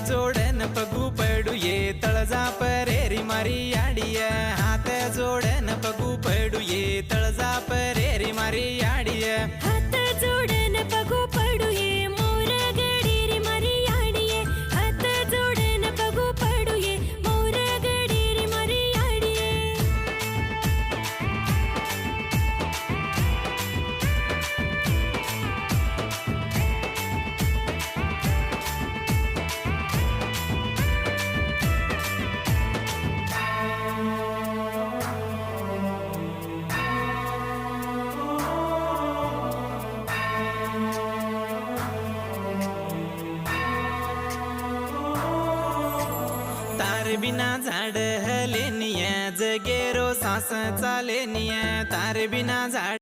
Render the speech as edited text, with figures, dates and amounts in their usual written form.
जोडन पगू पडू ये तळजा परेरी मारी याडिय हात जोडन पगू पडू ये तळजा परेरी मारी याडिय हात जोडन पगू पडू ये मोर गडीरी मारी याडिये हात जोडन पगू पडू ये मोर गडीरी मारी याडिये तार बिना झाड हलेनिया जगेरो सास चालेनिया तार बिना झाड